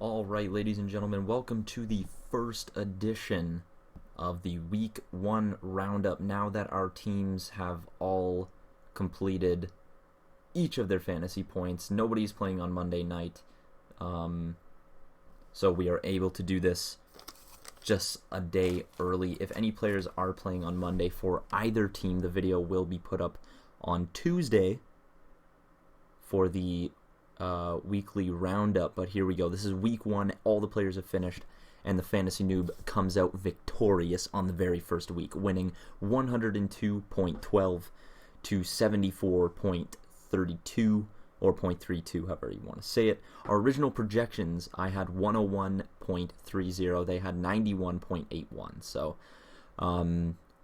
All right, ladies and gentlemen, welcome to the first edition of the Week 1 Roundup. Now that our teams have all completed each of their fantasy points, nobody's playing on Monday night, so we are able to do this just a day early. If any players are playing on Monday for either team, the video will be put up on Tuesday for the weekly roundup. But here we go. This is week 1. All the players have finished, and the Fantasy Noob comes out victorious on the very first week, winning 102.12 to 74.32 or 0.32, however you want to say it. Our original projections, I had 101.30. They had 91.81. So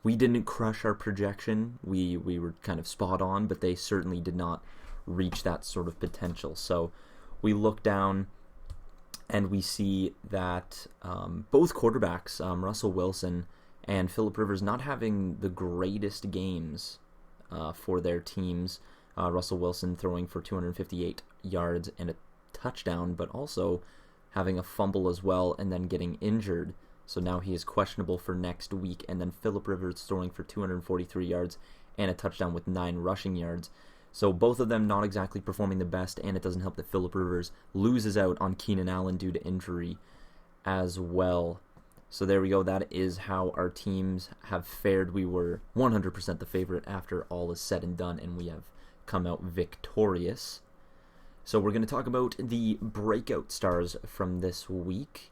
we didn't crush our projection. We were kind of spot on, but they certainly did not reach that sort of potential. So we look down and we see that both quarterbacks, Russell Wilson and Phillip Rivers, not having the greatest games for their teams. Russell Wilson throwing for 258 yards and a touchdown, but also having a fumble as well and then getting injured. So now he is questionable for next week. And then Phillip Rivers throwing for 243 yards and a touchdown with 9 rushing yards. So both of them not exactly performing the best, and it doesn't help that Phillip Rivers loses out on Keenan Allen due to injury as well. So there we go. That is how our teams have fared. We were 100% the favorite after all is said and done, and we have come out victorious. So we're going to talk about the breakout stars from this week,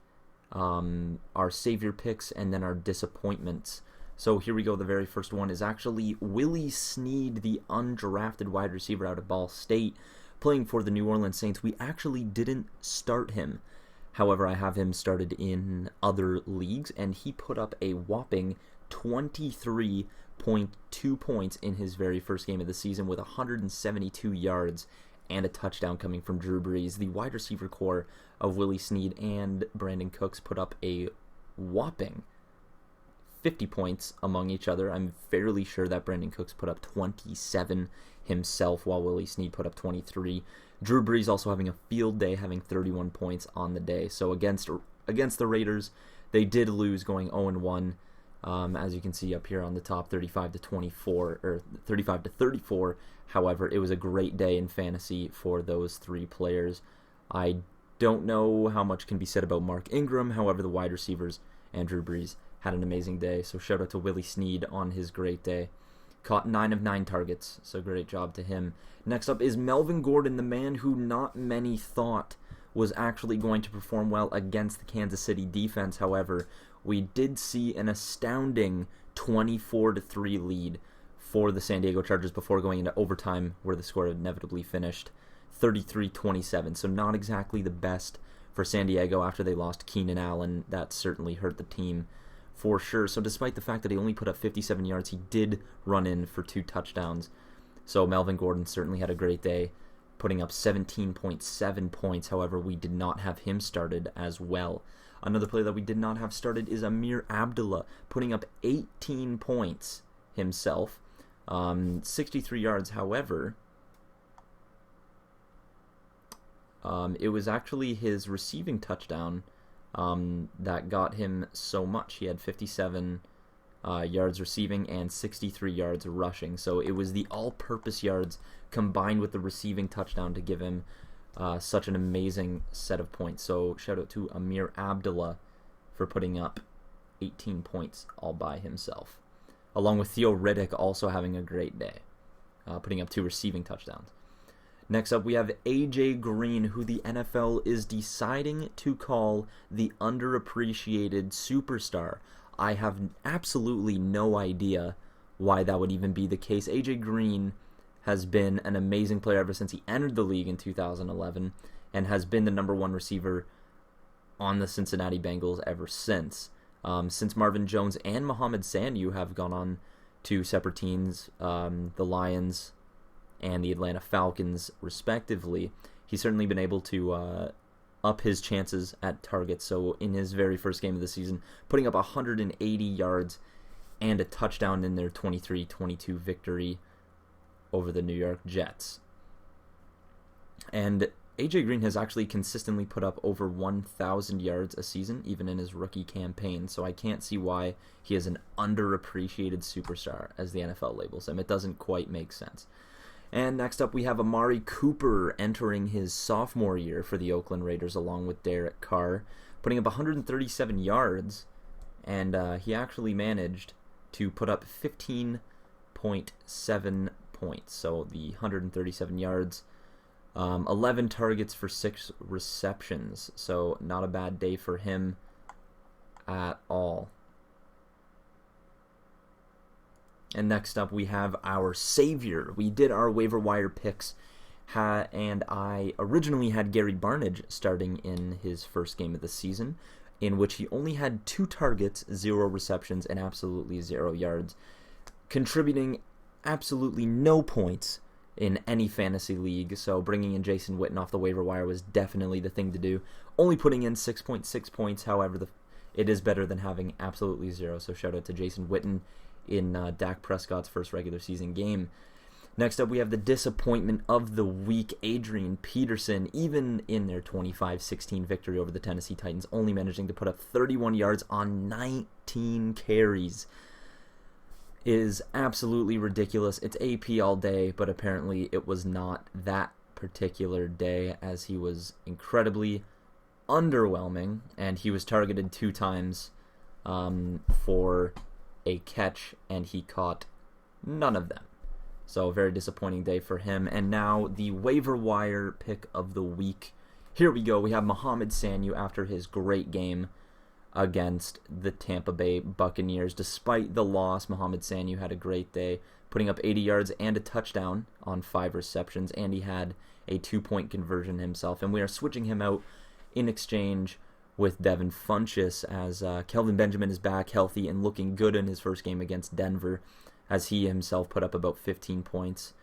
our savior picks, and then our disappointments. So here we go. The very first one is actually Willie Snead, the undrafted wide receiver out of Ball State, playing for the New Orleans Saints. We actually didn't start him. However, I have him started in other leagues, and he put up a whopping 23.2 points in his very first game of the season with 172 yards and a touchdown coming from Drew Brees. The wide receiver core of Willie Snead and Brandon Cooks put up a whopping 50 points among each other. I'm fairly sure that Brandon Cooks put up 27 himself, while Willie Snead put up 23. Drew Brees also having a field day, having 31 points on the day. So against the Raiders, they did lose, going 0-1. As you can see up here on the top, 35-24 or 35-34. However, it was a great day in fantasy for those three players. I don't know how much can be said about Mark Ingram. However, the wide receivers and Drew Brees had an amazing day. So shout out to Willie Snead on his great day. Caught 9 of 9 targets, so great job to him. Next up is Melvin Gordon, the man who not many thought was actually going to perform well against the Kansas City defense. However, we did see an astounding 24-3 lead for the San Diego Chargers before going into overtime, where the score inevitably finished 33-27. So not exactly the best for San Diego after they lost Keenan Allen. That certainly hurt the team for sure. So despite the fact that he only put up 57 yards, he did run in for 2 touchdowns. So Melvin Gordon certainly had a great day, putting up 17.7 points. However, we did not have him started as well. Another player that we did not have started is Amir Abdullah, putting up 18 points himself, 63 yards. However, it was actually his receiving touchdown that got him so much. He had 57 yards receiving and 63 yards rushing. So it was the all-purpose yards combined with the receiving touchdown to give him such an amazing set of points. So shout out to Amir Abdullah for putting up 18 points all by himself, along with Theo Riddick also having a great day, putting up 2 receiving touchdowns. Next up, we have A.J. Green, who the NFL is deciding to call the underappreciated superstar. I have absolutely no idea why that would even be the case. A.J. Green has been an amazing player ever since he entered the league in 2011 and has been the number 1 receiver on the Cincinnati Bengals ever since. Since Marvin Jones and Mohamed Sanu have gone on to separate teams, the Lions and the Atlanta Falcons, respectively, he's certainly been able to up his chances at targets. So in his very first game of the season, putting up 180 yards and a touchdown in their 23-22 victory over the New York Jets. And AJ Green has actually consistently put up over 1,000 yards a season, even in his rookie campaign, so I can't see why he is an underappreciated superstar, as the NFL labels him. It doesn't quite make sense. And next up, we have Amari Cooper entering his sophomore year for the Oakland Raiders, along with Derek Carr, putting up 137 yards, and he actually managed to put up 15.7 points, so the 137 yards. 11 targets for 6 receptions, so not a bad day for him at all. And next up, we have our savior. We did our waiver wire picks, and I originally had Gary Barnidge starting in his first game of the season, in which he only had 2 targets, 0 receptions, and absolutely 0 yards, contributing absolutely no points in any fantasy league, so bringing in Jason Witten off the waiver wire was definitely the thing to do. Only putting in 6.6 points, however, it is better than having absolutely 0, so shout out to Jason Witten in Dak Prescott's first regular season game. Next up, we have the disappointment of the week, Adrian Peterson, even in their 25-16 victory over the Tennessee Titans, only managing to put up 31 yards on 19 carries. Is absolutely ridiculous. It's AP all day, but apparently it was not that particular day, as he was incredibly underwhelming, and he was targeted 2 times for a catch, and he caught none of them. So a very disappointing day for him. And now the waiver wire pick of the week. Here we go. We have Mohamed Sanu after his great game against the Tampa Bay Buccaneers. Despite the loss, Mohamed Sanu had a great day, putting up 80 yards and a touchdown on 5 receptions, and he had a 2-point conversion himself. And we are switching him out in exchange with Devin Funchess, as Kelvin Benjamin is back healthy and looking good in his first game against Denver, as he himself put up about 15 points.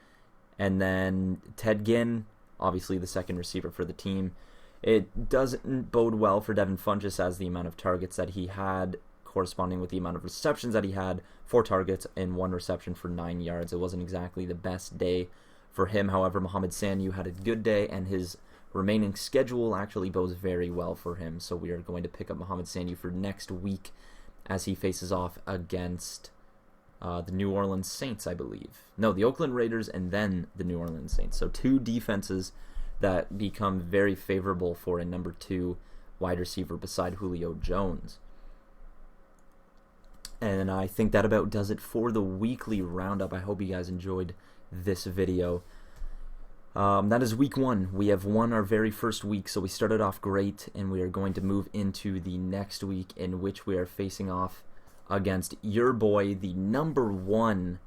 And then Ted Ginn, obviously the second receiver for the team. It doesn't bode well for Devin Funchess, as the amount of targets that he had corresponding with the amount of receptions that he had. 4 targets and 1 reception for 9 yards. It wasn't exactly the best day for him. However, Mohamed Sanu had a good day, and his remaining schedule actually bodes very well for him. So we are going to pick up Mohamed Sanu for next week as he faces off against the New Orleans Saints, I believe. No, the Oakland Raiders and then the New Orleans Saints. So 2 defenses that become very favorable for a number 2 wide receiver beside Julio Jones. And I think that about does it for the weekly roundup. I hope you guys enjoyed this video. That is week 1. We have won our very first week, so we started off great, and we are going to move into the next week, in which we are facing off against your boy, the number 1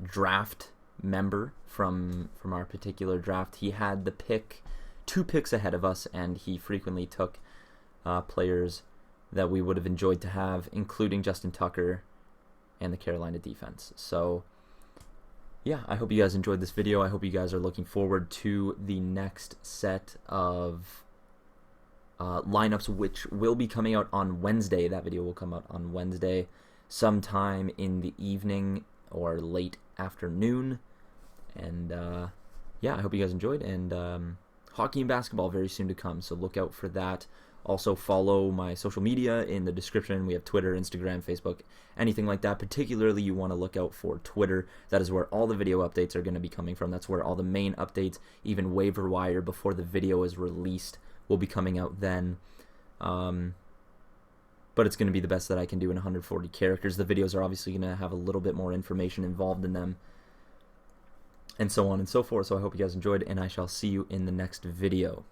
draft member from our particular draft. He had the 2 picks ahead of us, and he frequently took players that we would have enjoyed to have, including Justin Tucker and the Carolina defense. So yeah, I hope you guys enjoyed this video. I hope you guys are looking forward to the next set of lineups, which will be coming out on Wednesday. That video will come out on Wednesday sometime in the evening or late afternoon. And yeah, I hope you guys enjoyed, and hockey and basketball very soon to come, so look out for that. Also follow my social media in the description. We have Twitter, Instagram, Facebook, anything like that. Particularly you want to look out for Twitter. That is where all the video updates are going to be coming from. That's where all the main updates, even waiver wire before the video is released, will be coming out then. But it's going to be the best that I can do in 140 characters. The videos are obviously going to have a little bit more information involved in them, and so on and so forth. So I hope you guys enjoyed, and I shall see you in the next video.